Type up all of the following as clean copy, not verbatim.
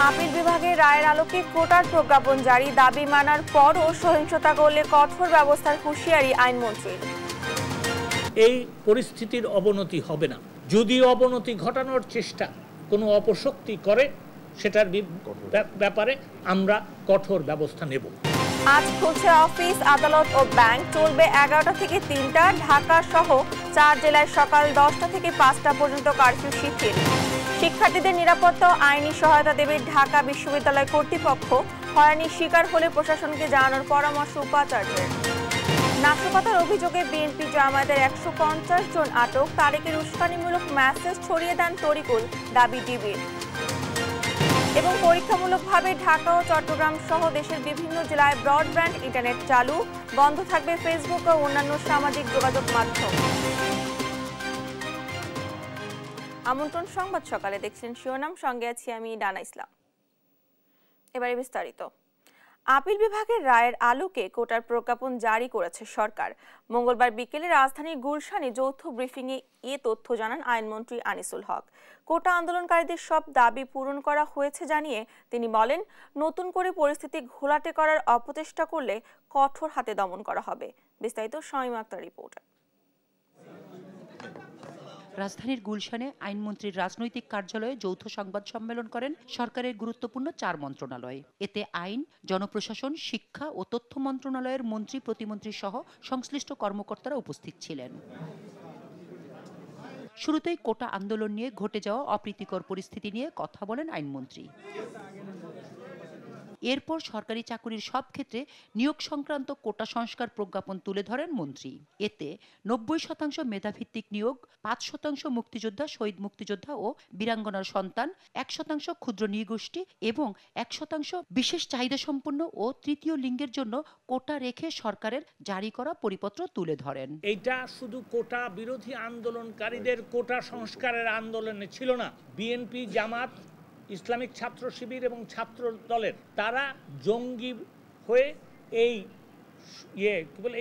Appeal বিভাগের রায়ের আলোকে কোটার প্রজ্ঞাপন জারি, দাবি মানার পরও সহিংসতা করলে কঠোর ব্যবস্থার হুঁশিয়ারি আইনমন্ত্রীর। এই পরিস্থিতির অবনতি হবে না। যদি অবনতি ঘটানোর চেষ্টা কোনো অপশক্তি করে, সেটার ব্যাপারে আমরা কঠোর ব্যবস্থা নেব। আজ খুলছে অফিস, আদালত ও ব্যাংক, চলবে 11টা থেকে 3টা। ঢাকা সহ 4 জেলায় সকাল 10টা থেকে 5টা পর্যন্ত কারফিউ শিথিল। শিক্ষার্থীদের নিরাপত্তা ও আইনি সহায়তা দেবে ঢাকা বিশ্ববিদ্যালয় কর্তৃপক্ষ। হয়রানির শিকার হলে প্রশাসনকে জানানোর পরামর্শ উপাচার্যের। নাশকতার অভিযোগে বিএনপি জামায়াতের 150 জন আটক। তারেকের উস্কানিমূলক মেসেজ ছড়িয়ে দেন তরিকুল, দাবি ডিবির। এবং পরীক্ষামূলকভাবে ঢাকা ও চট্টগ্রাম সহ দেশের বিভিন্ন জেলায় ব্রডব্যান্ড ইন্টারনেট চালু, বন্ধ থাকবে ফেসবুক ও অন্যান্য সামাজিক যোগাযোগ মাধ্যম। আমন্ত্রণ সংবাদ সকালে, দেখছেন শিরোনাম, সঙ্গে আছি আমি ডানা ইসলাম। এবারে বিস্তারিত। আপিল বিভাগের রায়ের আলোকে কোটার প্রজ্ঞাপন জারি করেছে সরকার। মঙ্গলবার বিকেলে রাজধানীর গুলশানে যৌথ ব্রিফিংয়ে এ তথ্য জানান আইনমন্ত্রী আনিসুল হক। কোটা আন্দোলনকারীদের সব দাবি পূরণ করা হয়েছে জানিয়ে তিনি বলেন, নতুন করে পরিস্থিতি ঘোলাটে করার অপচেষ্টা করলে কঠোর হাতে দমন করা হবে। বিস্তারিত শামীমা আক্তার রিপোর্টার। রাজধানীর গুলশানে আইনমন্ত্রীর রাজনৈতিক কার্যালয়ে যৌথ সংবাদ সম্মেলন করেন সরকারের গুরুত্বপূর্ণ 4 মন্ত্রণালয়। এতে আইন, জনপ্রশাসন, শিক্ষা ও তথ্য মন্ত্রণালয়ের মন্ত্রী, প্রতিমন্ত্রী সহ সংশ্লিষ্ট কর্মকর্তারা উপস্থিত ছিলেন। শুরুতেই কোটা আন্দোলন নিয়ে ঘটে যাওয়া অপ্রীতিকর পরিস্থিতি নিয়ে কথা বলেন আইনমন্ত্রী। এরপর সরকারি চাকুরির সব ক্ষেত্রে নিয়োগ সংক্রান্ত কোটা সংস্কার প্রজ্ঞাপন তুলে ধরেন মন্ত্রী। এতে 90% মেধাভিত্তিক নিয়োগ, 5% মুক্তিযোদ্ধা, শহীদ মুক্তিযোদ্ধা ও বীরাঙ্গনার সন্তান, 1% ক্ষুদ্র নৃগোষ্ঠী এবং 1% বিশেষ চাহিদা সম্পন্ন ও তৃতীয় লিঙ্গের জন্য কোটা রেখে সরকারের জারি করা পরিপত্র তুলে ধরেন। এটা শুধু কোটা বিরোধী আন্দোলনকারীদের কোটা সংস্কারের আন্দোলনে ছিল না। বিএনপি, জামাত, ইসলামিক ছাত্র শিবির এবং ছাত্র দলের তারা জঙ্গি হয়ে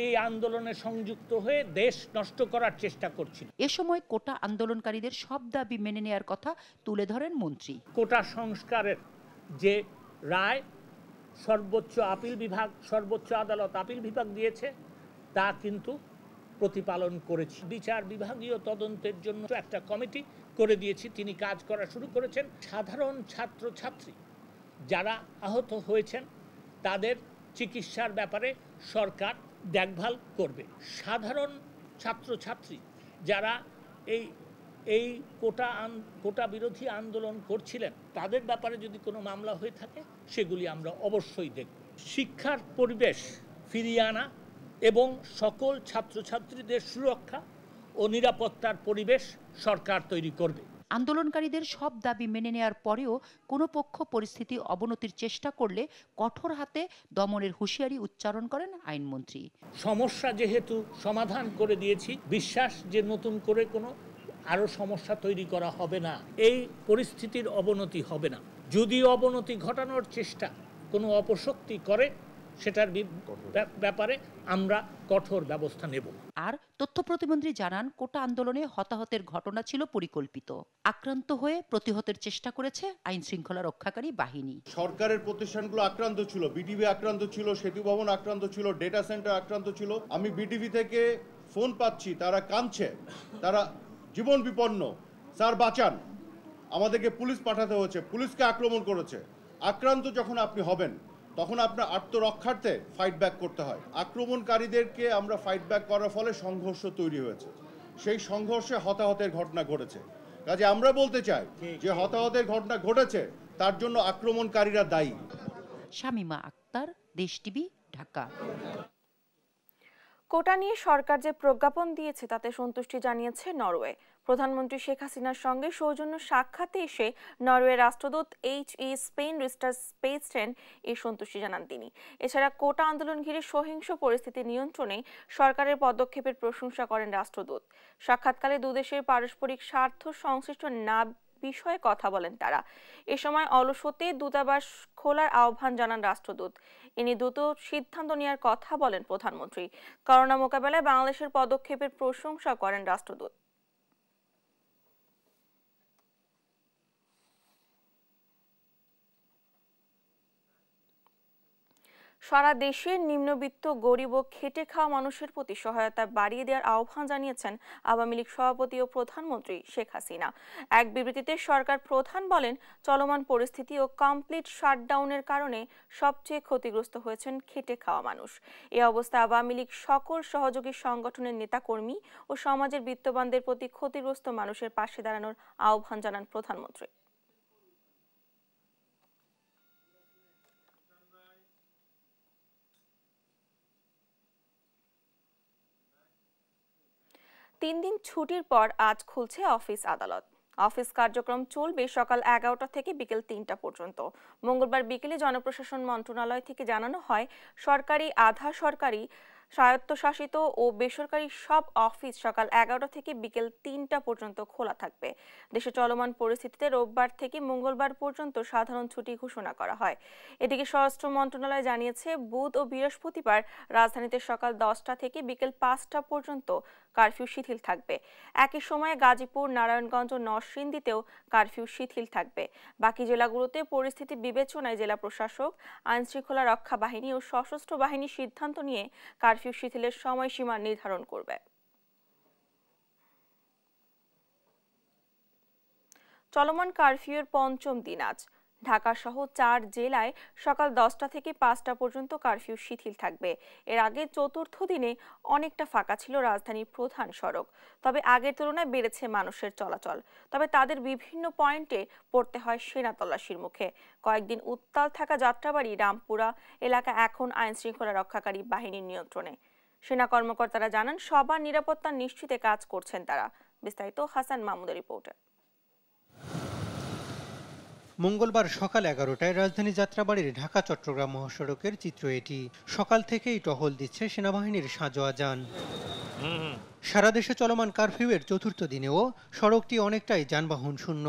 এই আন্দোলনে সংযুক্ত হয়ে দেশ নষ্ট করার চেষ্টা করছিল। এ সময় কোটা আন্দোলনকারীদের সব দাবি মেনে নেয়ার কথা তুলে ধরেন মন্ত্রী। কোটা সংস্কারের যে রায় সর্বোচ্চ আদালত আপিল বিভাগ দিয়েছে, তা কিন্তু প্রতিপালন করেছি। বিচার বিভাগীয় তদন্তের জন্য একটা কমিটি করে দিয়েছি, তিনি কাজ করা শুরু করেছেন। সাধারণ ছাত্রছাত্রী যারা আহত হয়েছেন তাদের চিকিৎসার ব্যাপারে সরকার দেখভাল করবে। সাধারণ ছাত্রছাত্রী যারা এই কোটা বিরোধী আন্দোলন করছিলেন, তাদের ব্যাপারে যদি কোনো মামলা হয়ে থাকে সেগুলি আমরা অবশ্যই দেখব। শিক্ষার পরিবেশ ফিরিয়ে আনা এবং সকল ছাত্রছাত্রীদের সুরক্ষা ও নিরাপত্তার পরিবেশ সরকার তৈরি করবে। আন্দোলনকারীদের সব দাবি মেনে নেয়ার পরেও কোনো পক্ষ পরিস্থিতি অবনতির চেষ্টা করলে কঠোর হাতে দমনের হুঁশিয়ারি উচ্চারণ করেন আইনমন্ত্রী। সমস্যা যেহেতু সমাধান করে দিয়েছি, বিশ্বাস যে নতুন করে কোনো আরো সমস্যা তৈরি করা হবে না। এই পরিস্থিতির অবনতি হবে না। যদি অবনতি ঘটানোর চেষ্টা কোনো অপশক্তি করে, সেটার ব্যাপারে আমরা কঠোর ব্যবস্থা নেব। আর তথ্য প্রতিমন্ত্রী জানান, কোটা আন্দোলনে হতাহতের ঘটনা ছিল পরিকল্পিত। আক্রান্ত হয়ে প্রতিহতের চেষ্টা করেছে আইন শৃঙ্খলা রক্ষাকারী বাহিনী। সরকারের প্রতিষ্ঠানগুলো আক্রান্ত ছিল, বিটিভি আক্রান্ত ছিল, সেতু ভবন আক্রান্ত ছিল, ডেটা সেন্টার আক্রান্ত ছিল। আমি বিটিভি থেকে ফোন পাচ্ছি, তারা কাঁদছে, তারা জীবন বিপন্ন, স্যার বাঁচান, আমাদেরকে পুলিশ পাঠাতে হয়েছে, পুলিশকে আক্রমণ করেছে। আক্রান্ত যখন আপনি হবেন তখন আপনার আত্মরক্ষার্থে ফাইট ব্যাক করতে হয়। আক্রমণকারীদেরকে আমরা ফাইট ব্যাক করার ফলে সংঘর্ষ তৈরি হয়েছে, সেই সংঘর্ষে হতাহতের ঘটনা ঘটেছে। কাজে আমরা বলতে চাই যে হতাহতের ঘটনা ঘটেছে তার জন্য আক্রমণকারীরা দায়ী। শামীমা আক্তার, দেশ টিভি, ঢাকা। কোটা নিয়ে সরকার যে প্রজ্ঞাপন দিয়েছে তাতে সন্তুষ্টি জানিয়েছে নরওয়ে। প্রধানমন্ত্রী শেখ হাসিনার সঙ্গে সৌজন্য সাক্ষাতে এসে নরওয়ে রাষ্ট্রদূত স্পেন রিস্টার স্পেসটেন এই সন্তুষ্টি জানান তিনি। এছাড়া কোটা আন্দোলন ঘিরে সহিংস পরিস্থিতি নিয়ন্ত্রণে সরকারের পদক্ষেপের প্রশংসা করেন রাষ্ট্রদূত। সাক্ষাৎকালে দুদেশের পারস্পরিক স্বার্থ সংশ্লিষ্ট বিষয়ে কথা বলেন তারা। এ সময় অলসতে দূতাবাস খোলার আহ্বান জানান রাষ্ট্রদূত। এ নিয়ে দ্রুত সিদ্ধান্ত নেওয়ার কথা বলেন প্রধানমন্ত্রী। করোনা মোকাবেলায় বাংলাদেশের পদক্ষেপের প্রশংসা করেন রাষ্ট্রদূত। সারা দেশে নিম্নবিত্ত গরিব ও খেটে খাওয়া মানুষের প্রতি সহায়তা বাড়িয়ে দেওয়ার আহ্বান জানিয়েছেন আওয়ামী লীগ সভাপতি ও প্রধানমন্ত্রী শেখ হাসিনা। এক বিবৃতিতে সরকার প্রধান বলেন, চলমান পরিস্থিতি ও কমপ্লিট শাটডাউনের কারণে সবচেয়ে ক্ষতিগ্রস্ত হয়েছেন খেটে খাওয়া মানুষ। এই অবস্থায় আওয়ামী লীগ সকল সহযোগী সংগঠনের নেতাকর্মী ও সমাজের বিত্তবানদের প্রতি ক্ষতিগ্রস্ত মানুষের পাশে দাঁড়ানোর আহ্বান জানান প্রধানমন্ত্রী। 3 দিন ছুটির পর আজ খুলছে অফিস আদালত। অফিস কার্যক্রম চলবে সকাল 11টা থেকে বিকেল 3টা পর্যন্ত। মঙ্গলবার বিকেলে জনপ্রশাসন মন্ত্রণালয় থেকে জানানো হয়, সরকারি, আধা সরকারি, স্বায়ত্তশাসিত ও বেসরকারি সব অফিস সকাল 11টা থেকে বিকেল 3টা পর্যন্ত খোলা থাকবে। দেশে চলমান পরিস্থিতিতে রোববার থেকে মঙ্গলবার পর্যন্ত সাধারণ ছুটি ঘোষণা করা হয়। এদিকে স্বরাষ্ট্র মন্ত্রণালয় জানিয়েছে, বুধ ও বৃহস্পতিবার রাজধানীতে সকাল 10টা থেকে বিকেল 5টা পর্যন্ত কারফিউ শিথিল থাকবে। একই সময়ে গাজীপুর, নারায়ণগঞ্জ ও নরসিংদীতেও কারফিউ শিথিল থাকবে। বাকি জেলাগুলোতে পরিস্থিতি বিবেচনায় জেলা প্রশাসক, আইনশৃঙ্খলা রক্ষা বাহিনী ও সশস্ত্র বাহিনীর সিদ্ধান্ত নিয়ে কারফিউ শিথিলের সময়সীমা নির্ধারণ করবে। চলমান কারফিউর পঞ্চম দিন আজ। ঢাকা সহ 4 জেলায় সকাল 10টা থেকে 5টা পর্যন্ত কারফিউ শিথিল থাকবে। এর আগে চতুর্থ দিনে অনেকটা ফাঁকা ছিল রাজধানীর প্রধান সড়ক। তবে আগের তুলনায় বেড়েছে মানুষের চলাচল। তবে তাদের বিভিন্ন পয়েন্টে পড়তে হয় সেনা তল্লাশির মুখে। কয়েকদিন উত্তাল থাকা যাত্রাবাড়ি, রামপুরা এলাকা এখন আইনশৃঙ্খলা রক্ষাকারী বাহিনীর নিয়ন্ত্রণে। সেনা কর্মকর্তারা জানান, সবার নিরাপত্তা নিশ্চিতে কাজ করছেন তারা। বিস্তারিত হাসান মাহমুদের রিপোর্টে। মঙ্গলবার সকাল 11টায় রাজধানী যাত্রাবাড়ির ঢাকা চট্টগ্রাম মহাসড়কের চিত্র এটি। সকাল থেকেই টহল দিচ্ছে সেনাবাহিনীর সাঁজোয়া যান। সারা দেশে চলমান কারফিউয়ের চতুর্থ দিনেও সড়কটি অনেকটাই যানবাহন শূন্য।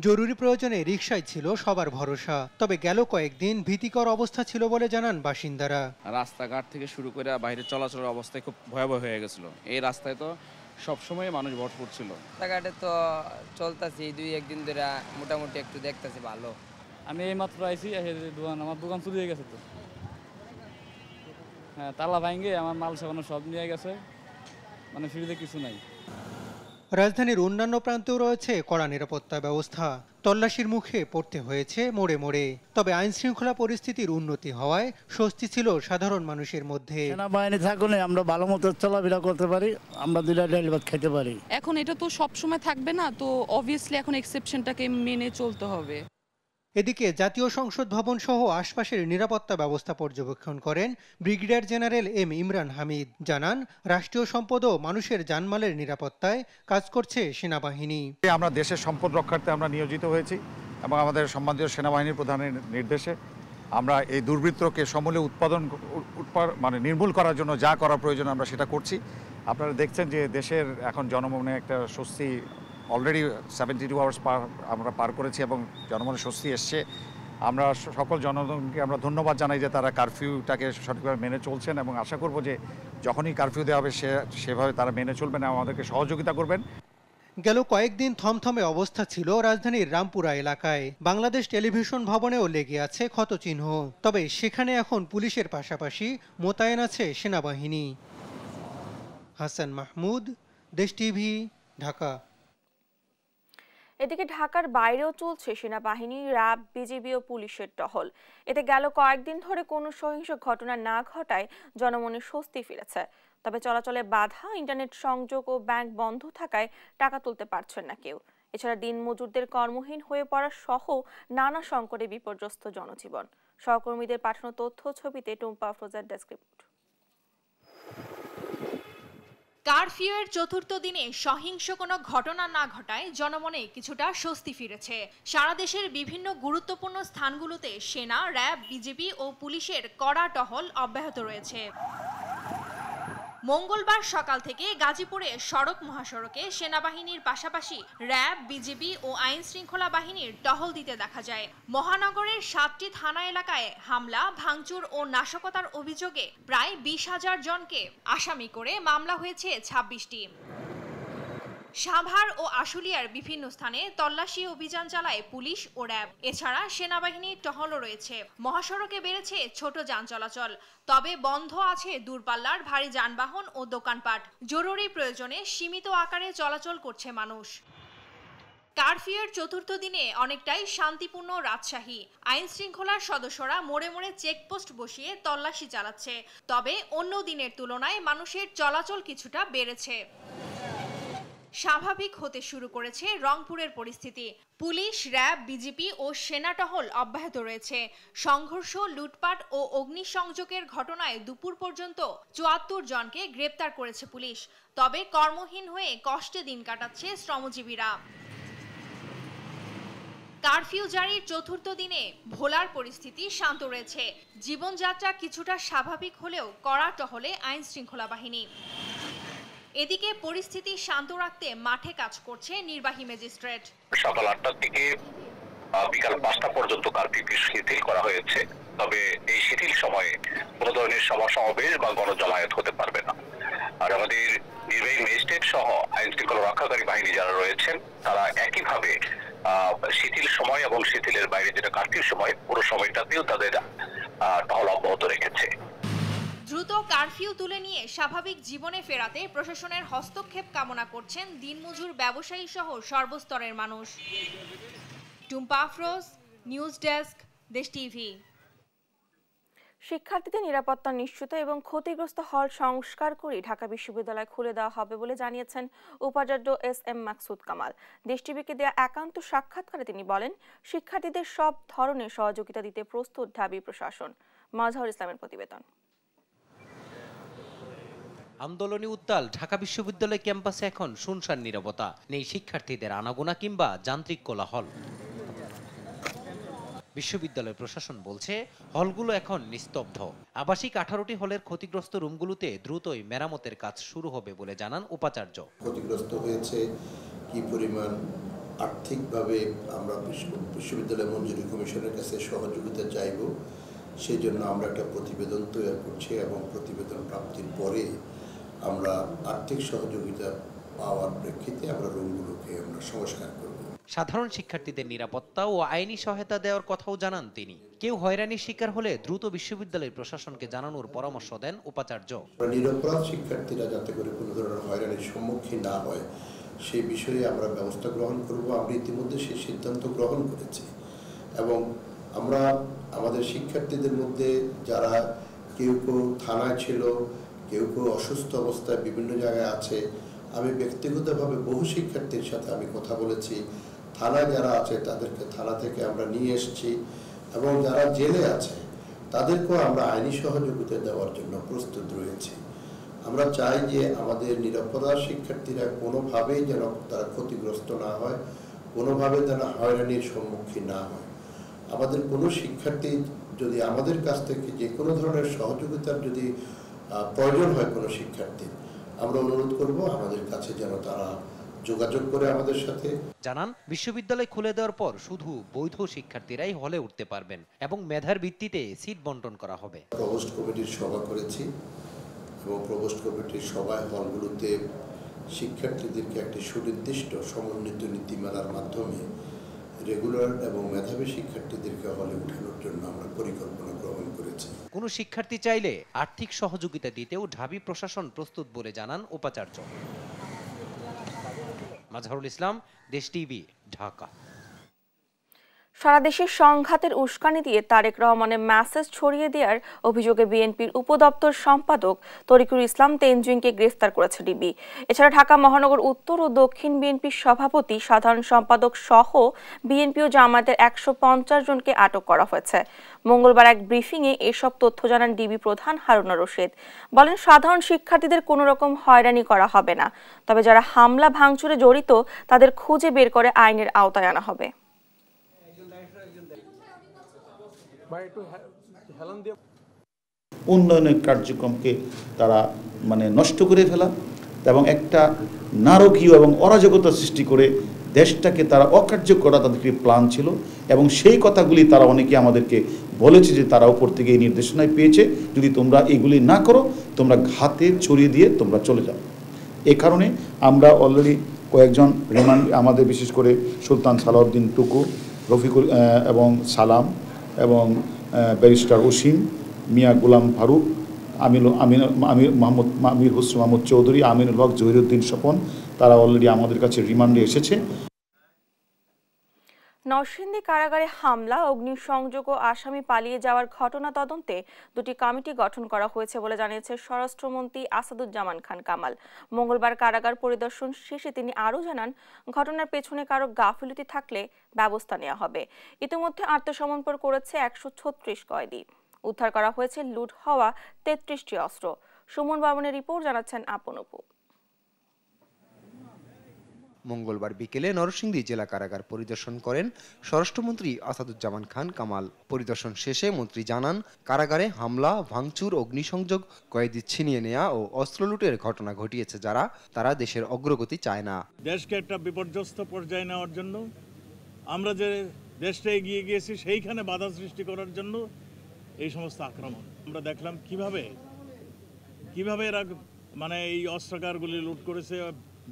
জরুরি প্রয়োজনে রিকশায় ছিল সবার ভরসা। তবে গেল কয়েকদিন ভীতিকর অবস্থা ছিল বলে জানান বাসিন্দারা। রাস্তাঘাট থেকে শুরু করে বাইরে চলাচলের অবস্থায় খুব ভয়াবহ হয়ে গেছিল। এই রাস্তায় তো সবসময় মানুষ ভরপুর ছিল। রাস্তাঘাটে তো চলতেছি 2-1 দিন ধরে, মোটামুটি একটু দেখতেছি ভালো। আমি এইমাত্র আইছি, আমার দোকান চুরি হয়ে গেছে তো। হ্যাঁ, তালা ভাঙে আমার মাল সামানো সব নিয়ে গেছে, মানে ফ্রিতে কিছু নাই। রাজধানীর অন্যান্য প্রান্তেও রয়েছে কড়া নিরাপত্তা ব্যবস্থা। তল্লাশির মুখে পড়তে হয়েছে মোড়ে মোড়ে। তবে আইন শৃঙ্খলা পরিস্থিতির উন্নতি হওয়ায় স্বস্তি ছিল সাধারণ মানুষের মধ্যে। সেনাবাহিনী থাকলে আমরা ভালো মতো চলাফেরা করতে পারি, আমরা 2টা ডাল ভাত খেতে পারি। এখন এটা তো সব সময় থাকবে না, তো অবভিয়াসলি এখন এক্সেপশনটাকে মেনে চলতে হবে। এদিকে জাতীয় সংসদ ভবন সহ আশপাশের নিরাপত্তা ব্যবস্থা পর্যবেক্ষণ করেন brigadier general M Imran Hamid. জানান, রাষ্ট্রীয় সম্পদ ও মানুষের জানমালের নিরাপত্তায় কাজ করছে সেনাবাহিনী। আমরা দেশের সম্পদ রক্ষার্থে আমরা নিয়োজিত হয়েছি এবং আমাদের সম্মানীয় সেনাবাহিনীর প্রধানের নির্দেশে আমরা এই দুর্বৃত্তকে সমূলে নির্মূল করার জন্য যা করা প্রয়োজন আমরা সেটা করছি। আপনারা দেখছেন যে দেশের এখন জনমনে একটা স্বস্তি, অলরেডি 72 আওয়ার্স আমরা পার করেছি এবং জনমনে স্বস্তি এসছে। আমরা সকল জনগণকে আমরা ধন্যবাদ জানাই যে তারা কারফিউটাকে সঠিকভাবে মেনে চলছেন এবং আশা করব যে যখনই কারফিউ দেওয়া হবে সেভাবে তারা মেনে চলবেন এবং আমাদেরকে সহযোগিতা করবেন। গেল কয়েকদিন থমথমে অবস্থা ছিল রাজধানীর রামপুরা এলাকায়। বাংলাদেশ টেলিভিশন ভবনেও লেগে আছে ক্ষতচিহ্ন। তবে সেখানে এখন পুলিশের পাশাপাশি মোতায়েন আছে সেনাবাহিনী। হাসান মাহমুদ, দেশ টিভি, ঢাকা। এদিকে ঢাকার বাইরেও চলছে সেনাবাহিনী, র্যাব, বিজিবি ও পুলিশের টহল। এতে গেল কয়েকদিন ধরে কোনো সহিংস ঘটনা না ঘটায় জনমনে স্বস্তি ফিরেছে। তবে চলাচলে বাধা, ইন্টারনেট সংযোগ ও ব্যাংক বন্ধ থাকায় টাকা তুলতে পারছেন না কেউ। এছাড়া দিনমজুরদের কর্মহীন হয়ে পড়া সহ নানা সংকটে বিপর্যস্ত জনজীবন। সহকর্মীদের পাঠানো তথ্য ছবিতে টুম্পা আফরোজার ডেস্ক রিপোর্ট। কারফিউয়ের চতুর্থ দিনে সহিংস কোনো ঘটনা না ঘটায় জনমনে কিছুটা স্বস্তি ফিরেছে। সারা দেশের বিভিন্ন গুরুত্বপূর্ণ স্থানগুলোতে সেনা, র্যাব, বিজিবি ও পুলিশের কড়া টহল অব্যাহত রয়েছে। মঙ্গলবার সকাল থেকে গাজীপুরে সড়ক মহাসড়কে সেনাবাহিনীর পাশাপাশি র্যাব, বিজিবি ও আইন শৃঙ্খলা বাহিনীর টহল দিতে দেখা যায়। মহানগরের 7টি থানা এলাকায় হামলা, ভাঙচুর ও নাশকতার অভিযোগে প্রায় 20,000 জনকে আসামি করে মামলা হয়েছে 26টি। সাভার ও আশুলিয়ার বিভিন্ন স্থানে তল্লাশি অভিযান চালায় পুলিশ ও র্যাব। এছাড়া সেনাবাহিনীর টহলও রয়েছে। মহাসড়কে বেড়েছে ছোট যান চলাচল, তবে বন্ধ আছে দূরপাল্লার ভারী যানবাহন ও দোকানপাট। জরুরি প্রয়োজনে সীমিত আকারে চলাচল করছে মানুষ। কারফিউয়ের চতুর্থ দিনে অনেকটাই শান্তিপূর্ণ রাজশাহী। আইন শৃঙ্খলার সদস্যরা মোড়ে মোড়ে চেকপোস্ট বসিয়ে তল্লাশি চালাচ্ছে, তবে অন্য দিনের তুলনায় মানুষের চলাচল কিছুটা বেড়েছে। স্বাভাবিক হতে শুরু করেছে রংপুরের পরিস্থিতি। পুলিশ, র্যাব, বিজিবি ও সেনা টহল অব্যাহত রয়েছে। সংঘর্ষ, লুটপাট ও অগ্নিসংযোগের ঘটনায় দুপুর পর্যন্ত ৭৪ জনকে গ্রেপ্তার করেছে পুলিশ। তবে কর্মহীন হয়ে কষ্টে দিন কাটাচ্ছে শ্রমজীবীরা। কারফিউ জারির চতুর্থ দিনে ভোলার পরিস্থিতি শান্ত রয়েছে। জীবনযাত্রা কিছুটা স্বাভাবিক হলেও কড়া টহলে আইন শৃঙ্খলা বাহিনী। এদিকে পরিস্থিতি শান্ত রাখতে মাঠে কাজ করছে নির্বাহী ম্যাজিস্ট্রেট। সকাল ৮টা থেকে বিকাল ৫টা পর্যন্ত কারফিউ শিথিল করা হয়েছে। তবে এই শিথিল সময়ে কোনো ধরনের সভা সমাবেশ বা গণজমায়েত হতে পারবে না। আর আমাদের নির্বাহী ম্যাজিস্ট্রেট সহ আইন শৃঙ্খলা রক্ষাকারী বাহিনী যারা রয়েছেন তারা একইভাবে শিথিল সময় এবং শিথিলের বাইরে যেটা কারফিউ সময় পুরো সময়টাতেও তাদের টহল অব্যাহত রেখেছে। দ্রুত কারফিউ তুলে নিয়ে স্বাভাবিক জীবনে ফেরাতে প্রশাসনের হস্তক্ষেপ কামনা করছেন দিনমজুর, ব্যবসায়ী সহ সর্বস্তরের মানুষ। টুম্পা আফরোজ, নিউজ ডেস্ক, দেশ টিভি। শিক্ষার্থীদের নিরাপত্তা নিশ্চিত এবং ক্ষতিগ্রস্ত হল সংস্কার করে ঢাকা বিশ্ববিদ্যালয় খুলে দেওয়া হবে বলে জানিয়েছেন উপাচার্য SM মাকসুদ কামাল। দেশ টিভিকে দেয়া একান্ত সাক্ষাৎকারে তিনি বলেন, শিক্ষার্থীদের সব ধরনের সহযোগিতা দিতে প্রস্তুত ঢাবি প্রশাসন। মাজহারুল ইসলামের প্রতিবেদন। আন্দোলনে উত্তাল ঢাকা বিশ্ববিদ্যালয় ক্যাম্পাসে এখন শুনশান নীরবতা। নেই শিক্ষার্থীদের আনাগোনা কিংবা যান্ত্রিক কোলাহল। বিশ্ববিদ্যালয় প্রশাসন বলছে হলগুলো এখন নিস্তব্ধ। আবাসিক 18টি হলের ক্ষতিগ্রস্ত রুমগুলোতে দ্রুতই মেরামতের কাজ শুরু হবে বলে জানান উপাচার্য। ক্ষতিগ্রস্ত হয়েছে কি পরিমাণ আর্থিকভাবে আমরা বিশ্ববিদ্যালয় মঞ্জুরি কমিশনের কাছে সহযোগিতা চাইব, সেই জন্য আমরা একটা প্রতিবেদন তৈরি করছি এবং প্রতিবেদন প্রাপ্তির পরে আমরা আর্থিক সহযোগিতা পাওয়ার প্রেক্ষিতে আমরা রুমগুলোকে আমরা সংস্কার করব। সাধারণ শিক্ষার্থীদের নিরাপত্তা ও আইনি সহায়তা দেওয়ার কথাও জানান তিনি। কেউ হয়রানির শিকার হলে দ্রুত বিশ্ববিদ্যালয় প্রশাসনকে জানানোর পরামর্শ দেন উপাচার্য। নিরপরাধ শিক্ষার্থীরা যাতে করে কোনো ধরনের হয়রানির সম্মুখীন না হয় সেই বিষয়ে আমরা ব্যবস্থা গ্রহণ করব। আমরা ইতিমধ্যে সেই সিদ্ধান্ত গ্রহণ করেছি এবং আমরা আমাদের শিক্ষার্থীদের মধ্যে যারা কেউ কেউ থানায় ছিল, কেউ কেউ অসুস্থ অবস্থায় বিভিন্ন জায়গায় আছে, আমি ব্যক্তিগতভাবে বহু শিক্ষার্থীর সাথে আমি কথা বলেছি। থানায় যারা আছে তাদেরকে থানা থেকে আমরা নিয়ে এসেছি এবং যারা জেলে আছে তাদেরকেও আমরা আইনি সহযোগিতা দেওয়ার জন্য প্রস্তুত রয়েছি। আমরা চাই যে আমাদের নিরাপরাধ শিক্ষার্থীরা কোনোভাবেই যেন তারা ক্ষতিগ্রস্ত না হয়, কোনোভাবে যেন হয়রানির সম্মুখীন না হয়। আমাদের কোনো শিক্ষার্থী যদি আমাদের কাছ থেকে যে কোনো ধরনের সহযোগিতার যদি প্রয়োজন হয় কোনো শিক্ষার্থী, আমরা অনুরোধ করব আমাদের কাছে যেন তারা যোগাযোগ করে আমাদের সাথে। জানান বিশ্ববিদ্যালয় খুলে দেওয়ার পর শুধু বৈধ শিক্ষার্থীরাই হলে উঠতে পারবেন এবং মেধার ভিত্তিতে সিট বন্টন করা হবে। প্রভোস্ট কমিটির সভা করেছি এবং প্রভোস্ট কমিটির সভায় হলগুলোতে শিক্ষার্থীদেরকে একটি সুনির্দিষ্ট সমন্বিত নীতিমালার মাধ্যমে রেগুলার এবং মেধাবী শিক্ষার্থীদেরকে হলে উঠানোর জন্য আমরা পরিকল্পনা গ্রহণ করেছি। কোনো শিক্ষার্থী চাইলে আর্থিক সহযোগিতা দিতেও ঢাবি প্রশাসন প্রস্তুত বলে জানান উপাচার্য। মাজহারুল ইসলাম, দেশ টিভি, ঢাকা। সারা দেশে সংঘাতের উস্কানি দিয়ে তারেক রহমানের মেসেজ ছড়িয়ে দেওয়ার অভিযোগে বিএনপির উপদপ্তর সম্পাদক তরিকুল ইসলাম তেনজিংকে গ্রেফতার করেছে ডিবি। এছাড়া ঢাকা মহানগর উত্তর ও দক্ষিণ বিএনপির সভাপতি, সাধারণ সম্পাদক সহ বিএনপি ও জামায়াতের 150 জনকে আটক করা হয়েছে। মঙ্গলবার এক ব্রিফিংয়ে এসব তথ্য জানান ডিবি প্রধান হারুনা রশিদ। বলেন, সাধারণ শিক্ষার্থীদের কোনো রকম হয়রানি করা হবে না, তবে যারা হামলা ভাঙচুরে জড়িত তাদের খুঁজে বের করে আইনের আওতায় আনা হবে। উন্নয়নের কার্যক্রমকে তারা নষ্ট করে ফেলা এবং একটা নারকীয় এবং অরাজকতা সৃষ্টি করে দেশটাকে তারা অকার্য করা তাদের প্ল্যান ছিল এবং সেই কথাগুলি তারা অনেকে আমাদেরকে বলেছে যে তারা উপর থেকে এই নির্দেশনায় পেয়েছে, যদি তোমরা এগুলি না করো তোমরা ঘাতে ছড়িয়ে দিয়ে তোমরা চলে যাও। এ কারণে আমরা অলরেডি কয়েকজন রিমান্ড আমাদের বিশেষ করে সুলতান সালাউদ্দিন টুকু, রফিকুল এবং সালাম এবং ব্যারিস্টার ওসিম, মিয়া গোলাম ফারুক, আমির হোসেন মাহমুদ চৌধুরী, আমিনুল হক, জহিরুদ্দিন স্বপন, তারা অলরেডি আমাদের কাছে রিমান্ডে এসেছে। নরসিংদী কারাগারে হামলা, অগ্নিসংযোগ ও আসামি পালিয়ে যাওয়ার ঘটনা তদন্তে দুটি কমিটি গঠন করা হয়েছে বলে জানিয়েছে স্বরাষ্ট্রমন্ত্রী আসাদুজ্জামান খান কামাল। মঙ্গলবার কারাগার পরিদর্শন শেষে তিনি আরও জানান, ঘটনার পেছনে কারো গাফিলতি থাকলে ব্যবস্থা নেওয়া হবে। ইতিমধ্যে আত্মসমর্পণ করেছে 136 কয়েদি। উদ্ধার করা হয়েছে লুট হওয়া 33টি অস্ত্র। সুমন বাবনের রিপোর্ট, জানাচ্ছেন আপনপু। মঙ্গলবার বিকেলে নরসিংদী জেলা কারাগার পরিদর্শন করেন স্বরাষ্ট্রমন্ত্রী আসাদুজ্জামান খান কামাল। পরিদর্শন শেষে মন্ত্রী জানান, কারাগারে হামলা, ভাঙচুর, অগ্নিসংযোগ, কয়েদি ছিনিয়ে নেওয়া ও অস্ত্র লুটের ঘটনা ঘটিয়েছে তারা দেশের অগ্রগতি চায় না। দেশকে একটা বিপর্যস্ত পর্যায়ে নেওয়ার জন্য, আমরা যে দেশটা এগিয়ে গিয়েছি সেইখানে বাধা সৃষ্টি করার জন্য এই সমস্ত আক্রমণ আমরা দেখলাম। কিভাবে এরা মানে এই অস্ত্রাগারগুলি লুট করেছে,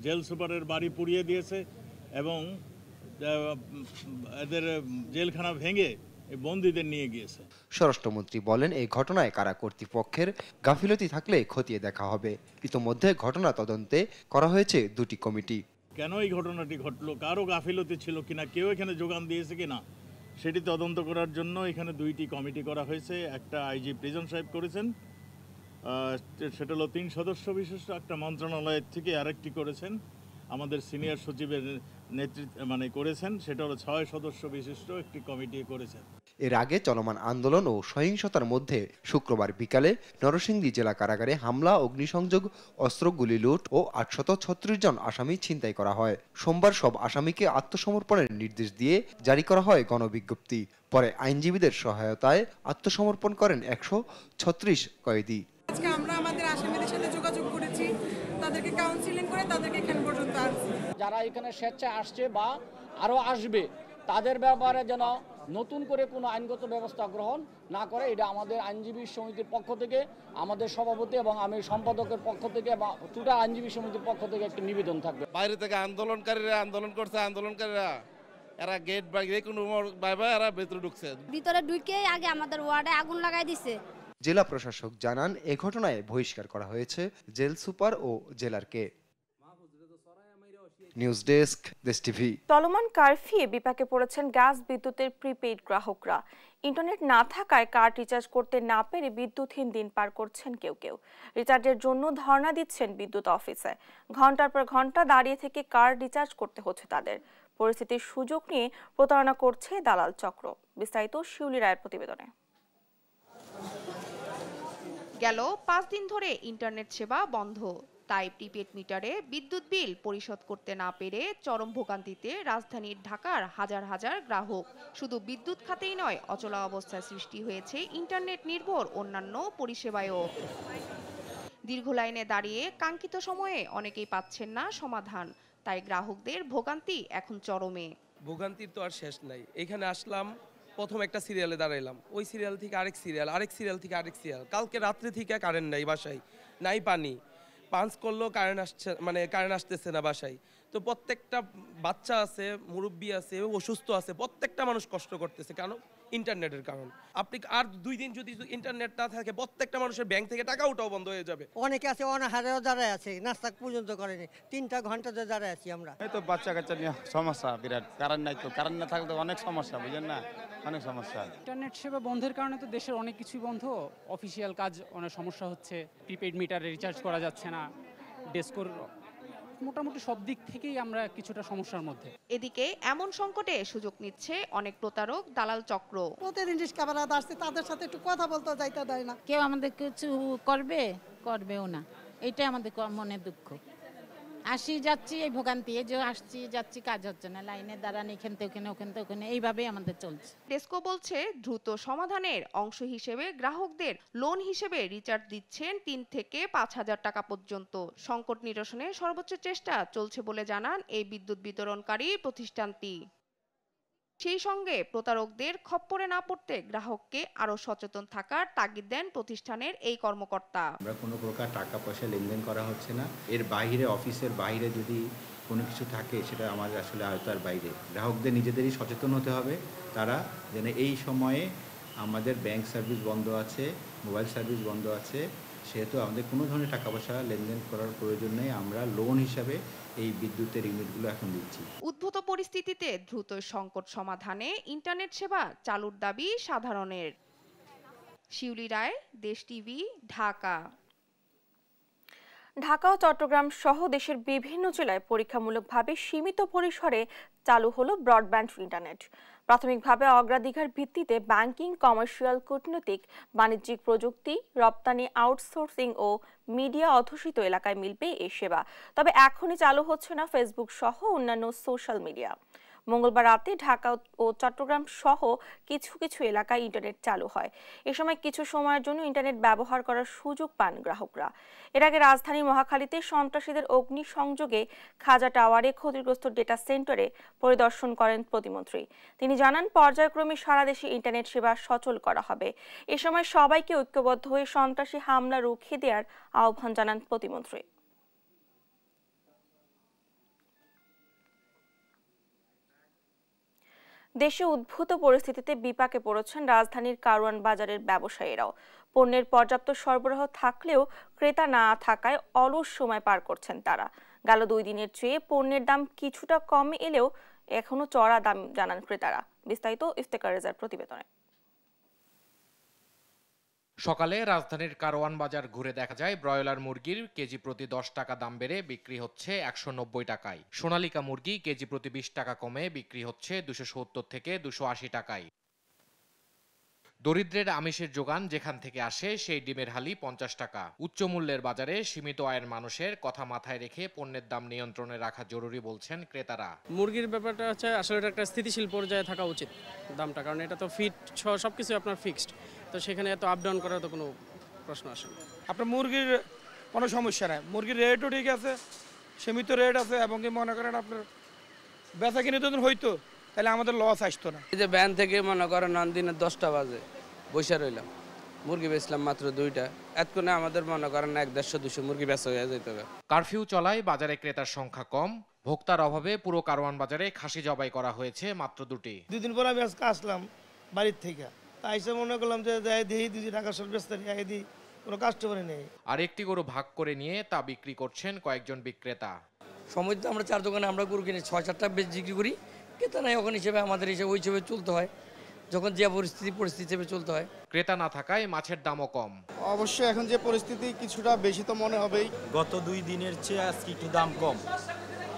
জেল সুপারের বাড়ি পুড়িয়ে দিয়েছে এবং এদের জেলখানা ভেঙে বন্দীদের নিয়ে গিয়েছে। স্বরাষ্ট্রমন্ত্রী বলেন, এই ঘটনায় কারা কর্তৃপক্ষের গাফিলতি থাকলে খতিয়ে দেখা হবে। ইতোমধ্যে ঘটনা তদন্তে করা হয়েছে দুটি কমিটি। কেন এই ঘটনাটি ঘটলো, কারো গাফিলতি ছিল কিনা, কেউ এখানে যোগান দিয়েছে কিনা, সেটি তদন্ত করার জন্য এখানে দুইটি কমিটি করা হয়েছে। একটা আইজি প্রিজন সাহেব করেছেন, সেটা হলো 3 সদস্য বিশিষ্ট, একটা মন্ত্রণালয়ের থেকে আরেকটি করেছেন আমাদের সিনিয়র সচিবের নেতৃত্বে করেছেন, সেটা হলো 6 সদস্য বিশিষ্ট একটি কমিটি করেছেন। এর আগে চলমান আন্দোলন ও সহিংসতার মধ্যে শুক্রবার বিকালে নরসিংদী জেলা কারাগারে হামলা, অগ্নিসংযোগ, অস্ত্র, গুলি লুট ও 836 জন আসামি ছিনতাই করা হয়। সোমবার সব আসামিকে আত্মসমর্পণের নির্দেশ দিয়ে জারি করা হয় গণবিজ্ঞপ্তি। পরে আইনজীবীদের সহায়তায় আত্মসমর্পণ করেন 136 কয়েদি। আজকে আমরা আমাদের আসামিদের সাথে যোগাযোগ করেছি, তাদেরকে কাউন্সিলিং করে তাদেরকে এখান পর্যন্ত আনছি। যারা এখানে স্বেচ্ছায় আসছে বা আরো আসবে, তাদের ব্যাপারে যেন নতুন করে কোনো আইনগত ব্যবস্থা গ্রহণ না করে, এটা আমাদের আইনজীবী সমিতির পক্ষ থেকে, আমাদের সভাপতি এবং আমি সম্পাদকের পক্ষ থেকে বা টোটাল আইনজীবী সমিতির পক্ষ থেকে একটা নিবেদন থাকবে। বাইরে থেকে আন্দোলনকারীরা আন্দোলন করছে, আন্দোলনকারীরা এরা গেট বা যে কোনো এরা ভেতরে ঢুকছে, ভিতরে ঢুকে আগে আমাদের ওয়ার্ডে আগুন লাগাই দিছে। জেলা প্রশাসক জানান, এ ঘটনায় বহিষ্কার করা হয়েছে জেল সুপার ও জেলারকে। নিউজ ডেস্ক, দেশ টিভি। চলমান কারফিউয়ে বিপাকে পড়েছেন গ্যাস বিদ্যুতের প্রিপেইড গ্রাহকরা। ইন্টারনেট না থাকায় কার্ড রিচার্জ করতে না পেরে বিদ্যুৎহীন দিন পার করছেন কেউ। রিচার্জের জন্য ধর্ণা দিচ্ছেন বিদ্যুৎ অফিসে। ঘন্টার পর ঘন্টা দাঁড়িয়ে থেকে কার্ড রিচার্জ করতে হচ্ছে তাদের। পরিস্থিতির সুযোগ নিয়ে প্রতারণা করছে দালাল চক্র। বিস্তারিত শিউলি রায়ের প্রতিবেদনে। গেল 5 দিন ধরে ইন্টারনেট সেবা বন্ধ, তাই প্রিপেড মিটারে বিদ্যুৎ বিল পরিশোধ করতে না পেরে চরম ভোগান্তিতে রাজধানীর ঢাকার হাজার হাজার গ্রাহক। শুধু বিদ্যুৎ খাতেই নয়, অচলা অবস্থার সৃষ্টি হয়েছে ইন্টারনেট নির্ভর অন্যান্য পরিষেবায়ও। দীর্ঘ লাইনে দাঁড়িয়ে কাঙ্ক্ষিত সময়ে অনেকেই পাচ্ছেন না সমাধান, তাই গ্রাহকদের ভোগান্তি এখন চরমে। ভোগান্তির তো আর শেষ নাই। এখানে আসলাম, প্রথম একটা সিরিয়ালে দাঁড়াইলাম, ওই সিরিয়াল থেকে আরেক সিরিয়াল থেকে আরেক সিরিয়াল। কালকে রাত্রে থেকে কারেন্ট নাই বাসায়, নাই পানি, পাঞ্চ করলেও কারেন্ট আসতেছে না বাসায়। তো প্রত্যেকটা বাচ্চা আছে, মুরব্বী আছে, অসুস্থ আছে, প্রত্যেকটা মানুষ কষ্ট করতেছে। কেন? ইন্টারনেটের কারণ। আপনি আর 2 দিন যদি ইন্টারনেট না থাকে, প্রত্যেকটা মানুষের ব্যাংক থেকে টাকা ওঠাও বন্ধ হয়ে যাবে। অনেকে আছে অনাহারেও দাঁড়ায় আছে, নাস্তা পর্যন্ত করেনি, 3টা ঘন্টা ধরে দাঁড়ায় আছি আমরা। এই তো বাচ্চা কাচ্চা নিয়ে সমস্যা বিরাট, কারেন্ট নাই তো, কারেন্ট না থাকলে অনেক সমস্যা, বুঝেন না, অনেক সমস্যা। ইন্টারনেট সেবা বন্ধের কারণে তো দেশের অনেক কিছুই বন্ধ, অফিসিয়াল কাজ অনেক সমস্যা হচ্ছে, প্রিপেড মিটারে রিচার্জ করা যাচ্ছে না, ডেস্কোর মোটামুটি সব দিক থেকেই আমরা কিছুটা সমস্যার মধ্যে। এদিকে এমন সংকটে সুযোগ নিচ্ছে অনেক প্রতারক দালাল চক্র। প্রতিদিন রিস্কাওয়ালা আসছে, তাদের সাথে একটু কথা বলতে যাইতে দেয় না। কেউ আমাদের কিছু করবেও না, এটাই আমাদের মনে দুঃখ। আসি যাচ্ছি এই ভোগান্তি, এই যে আসছি যাচ্ছি, কাজ হচ্ছে না, লাইনে দাঁড়ান, এখান থেকে ওখানে এইভাবেই আমাদের চলছে। ডেস্কো বলছে, দ্রুত সমাধানের অংশ হিসেবে গ্রাহকদের লোন হিসেবে রিচার্জ দিচ্ছেন 3 থেকে 5,000 টাকা পর্যন্ত। সংকট নিরসনে সর্বোচ্চ চেষ্টা চলছে বলে জানান এই বিদ্যুৎ বিতরণকারী প্রতিষ্ঠানটি। সেই সঙ্গে প্রতারকদের খপ্পরে না পড়তে গ্রাহককে আরো সচেতন থাকার তাগিদ দেন প্রতিষ্ঠানের এই কর্মকর্তা। আমরা কোনো প্রকার টাকা পয়সা লেনদেন করা হচ্ছে না, এর বাইরে অফিসের বাইরে যদি কোনো কিছু থাকে সেটা আমাদের আসলে আয়তার বাইরে। গ্রাহকদের নিজেদেরই সচেতন হতে হবে, তারা যেন এই সময়ে আমাদের ব্যাংক সার্ভিস বন্ধ আছে, মোবাইল সার্ভিস বন্ধ আছে, সেহেতু আমাদের কোনো ধরনের টাকা পয়সা লেনদেন করার প্রয়োজন নেই। আমরা লোন হিসাবে এই বিদ্যুতের ইউনিটগুলো এখন দিচ্ছি। উদ্ভূত পরিস্থিতিতে দ্রুত সংকট সমাধানে ইন্টারনেট সেবা চালুর দাবি সাধারণের। শিউলি রায়, দেশ টিভি, ঢাকা। ঢাকা ও চট্টগ্রাম সহ দেশের বিভিন্ন জেলায় পরীক্ষামূলকভাবে সীমিত পরিসরে চালু হলো ব্রডব্যান্ড ইন্টারনেট। প্রাথমিকভাবে অগ্রাধিকার ভিত্তিতে ব্যাংকিং, কমার্শিয়াল, কূটনৈতিক, বাণিজ্যিক প্রযুক্তি, রপ্তানি, আউটসোর্সিং ও মিডিয়া অধ্যুষিত এলাকায় মিলবে এই সেবা। তবে এখনই চালু হচ্ছে না ফেসবুক সহ অন্যান্য সোশ্যাল মিডিয়া। মঙ্গলবার রাতে ঢাকা ও চট্টগ্রাম সহ কিছু কিছু এলাকায় ইন্টারনেট চালু হয়। এ সময় কিছু সময়ের জন্য ইন্টারনেট ব্যবহার করার সুযোগ পান গ্রাহকরা। এর আগে রাজধানীর মহাখালীতে সন্ত্রাসীদের অগ্নিসংযোগে খাজা টাওয়ারে ক্ষতিগ্রস্ত ডেটা সেন্টারে পরিদর্শন করেন প্রতিমন্ত্রী। তিনি জানান, পর্যায়ক্রমে সারা দেশে ইন্টারনেট সেবা সচল করা হবে। এ সময় সবাইকে ঐক্যবদ্ধ হয়ে সন্ত্রাসী হামলা রুখে দেওয়ার আহ্বান জানান প্রতিমন্ত্রী। দেশে উদ্ভূত পরিস্থিতিতে বিপাকে পড়েছেন রাজধানীর কারওয়ান বাজারের ব্যবসায়ীরাও। পণ্যের পর্যাপ্ত সরবরাহ থাকলেও ক্রেতা না থাকায় অলস সময় পার করছেন তারা। গেল 2 দিনের চেয়ে পণ্যের দাম কিছুটা কমে এলেও এখনো চড়া দাম জানান ক্রেতারা। বিস্তারিত ইফতেখার রেজার প্রতিবেদনে। সকালে রাজধানীর কারওয়ান বাজার ঘুরে দেখা যায় ব্রয়লার মুরগির কেজি প্রতি 10 টাকা দাম বেড়ে বিক্রি হচ্ছে 190 টাকায়। সোনালিকা মুরগি কেজি প্রতি 20 টাকা কমে বিক্রি হচ্ছে 270 থেকে 280 টাকায়। দরিদ্রের আমিষের যোগান যেখান থেকে আসে সেই ডিমের হালি 50 টাকা। উচ্চ মূল্যের বাজারে সীমিত আয়ের মানুষের কথা মাথায় রেখে পণ্যের দাম নিয়ন্ত্রণে রাখা জরুরি বলছেন ক্রেতারা। মুরগির ব্যাপারটা হচ্ছে আসলে এটা একটা স্থিতিশীল পর্যায়ে থাকা উচিত দামটা, কারণ এটা তো ফিট সবকিছু আপনার ফিক্সড, তো সেখানে এত আপ ডাউন করার তো কোনো প্রশ্ন আসে না। আপনার মুরগির কোনো সমস্যা নাই, মুরগির রেটও ঠিক আছে, সীমিত রেট আছে, এবং কি মনে করেন আপনার বেচা কিনে যদি হইতো তাহলে আমাদের লস আসতো না। এই যে ব্যান থেকে মনে করেন দিনে 10টা বাজে বসে রইলাম, মুরগি বেচলাম মাত্র 2টা, এতক্ষণে আমাদের মনে করেন 100-150 মুরগি বেচা হয়ে যেতে হবে। কারফিউ চলায় বাজারে ক্রেতার সংখ্যা কম। ভোক্তার অভাবে পুরো কারওয়ান বাজারে খাসি জবাই করা হয়েছে মাত্র 2টি। 2 দিন পর আমি আজকে আসলাম বাড়ির থেকে, তাই এসে মনে করলাম যে যাই দিই 2 টাকা সব বেচতে নিয়ে দিই, কোনো কাস্টমারই নেই। আর একটি গরু ভাগ করে নিয়ে তা বিক্রি করছেন কয়েকজন বিক্রেতা। সময় তো আমরা 4 দোকানে আমরা গরু কিনে 6-7টা বিক্রি করি, ক্রেতা নাই ওখানে হিসেবে আমাদের হিসেবে ওই হিসেবে চলতে হয়, যখন যে পরিস্থিতি হিসেবে চলতে হয়। ক্রেতা না থাকায় মাছের দামও কম। অবশ্যই এখন যে পরিস্থিতি কিছুটা বেশি তো মনে হবেই। গত 2 দিনের চেয়ে আজকে একটু দাম কম,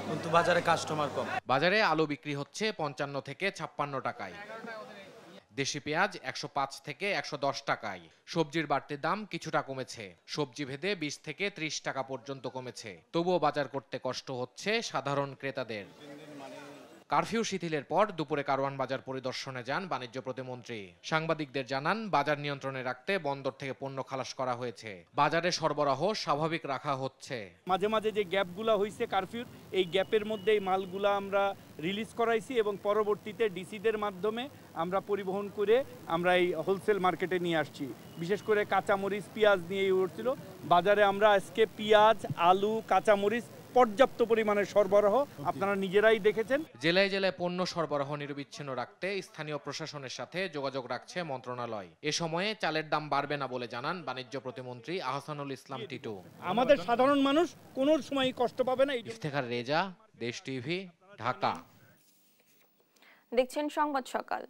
কিন্তু বাজারে কাস্টমার কম। বাজারে আলু বিক্রি হচ্ছে 55 থেকে 56 টাকায়। দেশি পেঁয়াজ 105 থেকে 110 টাকায়। সবজির বাড়তির দাম কিছুটা কমেছে, সবজি ভেদে 20 থেকে 30 টাকা পর্যন্ত কমেছে। তবুও বাজার করতে কষ্ট হচ্ছে সাধারণ ক্রেতাদের। কারফিউ শিথিলের পর দুপুরে কারওয়ান বাজার পরিদর্শনে যান বাণিজ্য প্রতিমন্ত্রী। সাংবাদিকদের জানান, বাজার নিয়ন্ত্রণে রাখতে বন্দর থেকে পণ্য খালাস করা হয়েছে। বাজারে সরবরাহ স্বাভাবিক রাখা হচ্ছে। মাঝে মাঝে যে গ্যাপগুলো হয়েছে কারফিউর, এই গ্যাপের মধ্যে এই মালগুলা আমরা রিলিজ করাইছি এবং পরবর্তীতে ডিসিদের মাধ্যমে আমরা পরিবহন করে আমরা এই হোলসেল মার্কেটে নিয়ে আসছি। বিশেষ করে কাঁচামরিচ, পেঁয়াজ নিয়ে উঠছিল বাজারে। আমরা আজকে পেঁয়াজ, আলু, কাঁচামরিচ পর্যাপ্ত পরিমাণে সরবরাহ আপনারা নিজেরাই দেখেছেন। জেলায় জেলায় পণ্য সরবরাহ নিরবিচ্ছিন্ন রাখতে স্থানীয় প্রশাসনের সাথে যোগাযোগ রাখছে মন্ত্রণালয়। এ সময়ে চালের দাম বাড়বে না বলে জানান বাণিজ্য প্রতিমন্ত্রী আহসানুল ইসলাম টিটু। আমাদের সাধারণ মানুষ কোনো সময় কষ্ট পাবে না। ইফতেখার রেজা, দেশ টিভি, ঢাকা। দেখছেন সংবাদ সকাল।